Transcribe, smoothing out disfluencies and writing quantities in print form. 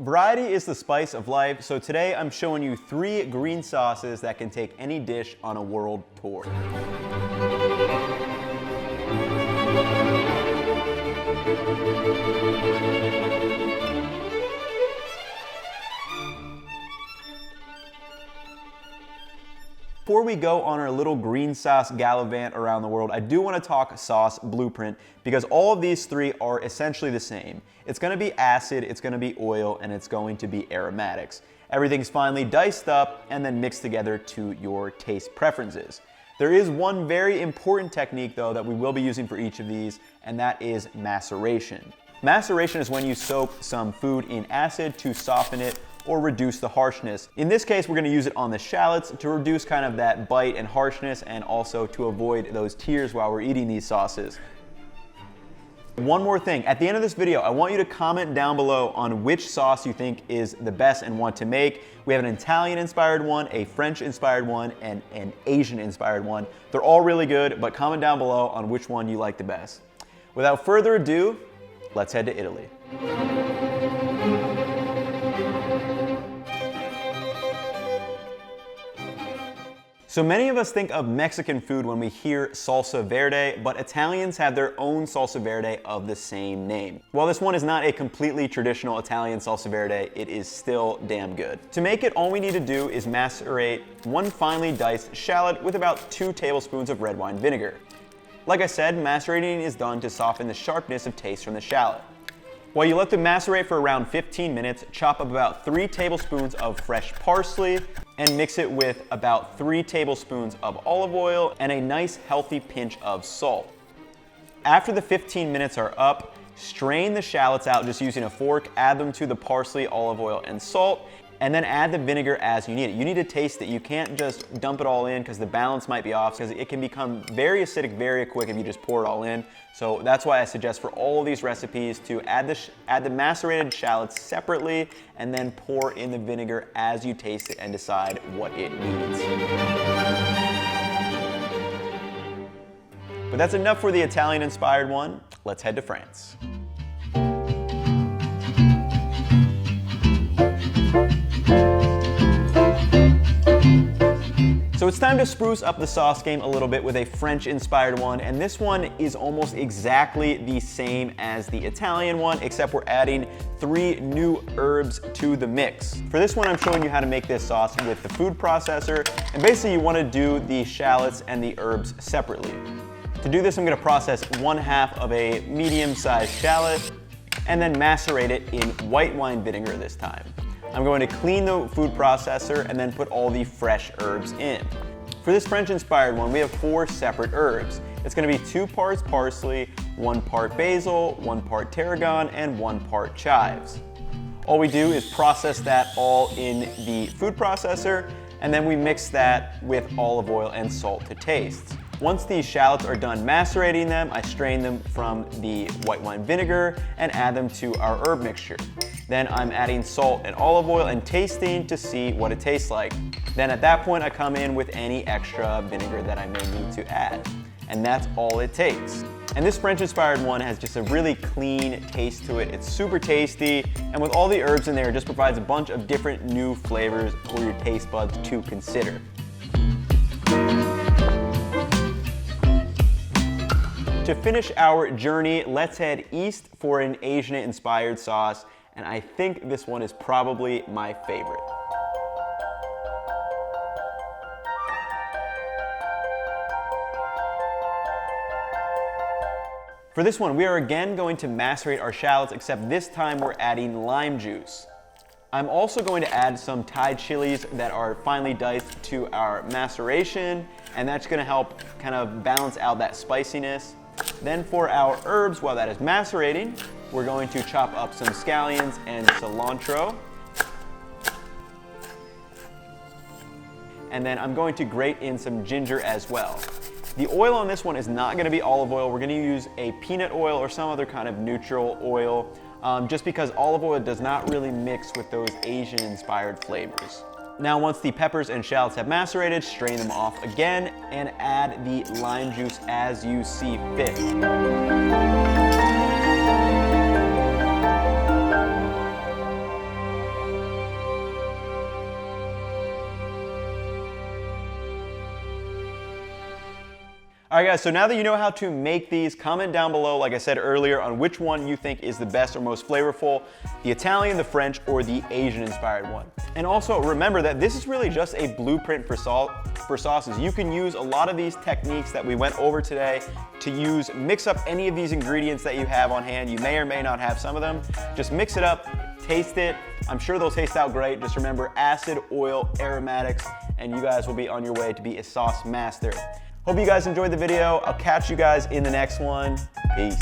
Variety is the spice of life, so today I'm showing you 3 green sauces that can take any dish on a world tour. Before we go on our little green sauce gallivant around the world, I do want to talk sauce blueprint because all of these 3 are essentially the same. It's going to be acid, it's going to be oil, and it's going to be aromatics. Everything's finely diced up and then mixed together to your taste preferences. There is one very important technique though that we will be using for each of these, and that is maceration. Maceration is when you soak some food in acid to soften it or reduce the harshness. In this case, we're gonna use it on the shallots to reduce kind of that bite and harshness, and also to avoid those tears while we're eating these sauces. One more thing, at the end of this video, I want you to comment down below on which sauce you think is the best and want to make. We have an Italian-inspired one, a French-inspired one, and an Asian-inspired one. They're all really good, but comment down below on which one you like the best. Without further ado, let's head to Italy. So many of us think of Mexican food when we hear Salsa Verde, but Italians have their own Salsa Verde of the same name. While this one is not a completely traditional Italian Salsa Verde, it is still damn good. To make it, all we need to do is macerate 1 finely diced shallot with about 2 tablespoons of red wine vinegar. Like I said, macerating is done to soften the sharpness of taste from the shallot. While you let them macerate for around 15 minutes, chop up about 3 tablespoons of fresh parsley and mix it with about 3 tablespoons of olive oil and a nice healthy pinch of salt. After the 15 minutes are up, strain the shallots out just using a fork, add them to the parsley, olive oil, and salt, and then add the vinegar as you need it. You need to taste it. You can't just dump it all in because the balance might be off, because it can become very acidic very quick if you just pour it all in. So that's why I suggest for all of these recipes to add the macerated shallots separately and then pour in the vinegar as you taste it and decide what it needs. But that's enough for the Italian-inspired one. Let's head to France. So it's time to spruce up the sauce game a little bit with a French-inspired one, and this one is almost exactly the same as the Italian one, except we're adding 3 new herbs to the mix. For this one, I'm showing you how to make this sauce with the food processor, and basically you want to do the shallots and the herbs separately. To do this, I'm going to process 1/2 of a medium-sized shallot and then macerate it in white wine vinegar this time. I'm going to clean the food processor and then put all the fresh herbs in. For this French-inspired one, we have 4 separate herbs. It's going to be 2 parts parsley, 1 part basil, 1 part tarragon, and 1 part chives. All we do is process that all in the food processor, and then we mix that with olive oil and salt to taste. Once these shallots are done macerating them, I strain them from the white wine vinegar and add them to our herb mixture. Then I'm adding salt and olive oil and tasting to see what it tastes like. Then at that point, I come in with any extra vinegar that I may need to add. And that's all it takes. And this French-inspired one has just a really clean taste to it. It's super tasty, and with all the herbs in there, it just provides a bunch of different new flavors for your taste buds to consider. To finish our journey, let's head east for an Asian-inspired sauce, and I think this one is probably my favorite. For this one, we are again going to macerate our shallots, except this time we're adding lime juice. I'm also going to add some Thai chilies that are finely diced to our maceration, and that's going to help kind of balance out that spiciness. Then for our herbs, while that is macerating, we're going to chop up some scallions and cilantro. And then I'm going to grate in some ginger as well. The oil on this one is not going to be olive oil. We're going to use a peanut oil or some other kind of neutral oil, just because olive oil does not really mix with those Asian-inspired flavors. Now once the peppers and shallots have macerated, strain them off again and add the lime juice as you see fit. All right guys, so now that you know how to make these, comment down below, like I said earlier, on which one you think is the best or most flavorful, the Italian, the French, or the Asian inspired one. And also remember that this is really just a blueprint for sauces. You can use a lot of these techniques that we went over today to mix up any of these ingredients that you have on hand. You may or may not have some of them. Just mix it up, taste it. I'm sure they'll taste out great. Just remember acid, oil, aromatics, and you guys will be on your way to be a sauce master. Hope you guys enjoyed the video. I'll catch you guys in the next one. Peace.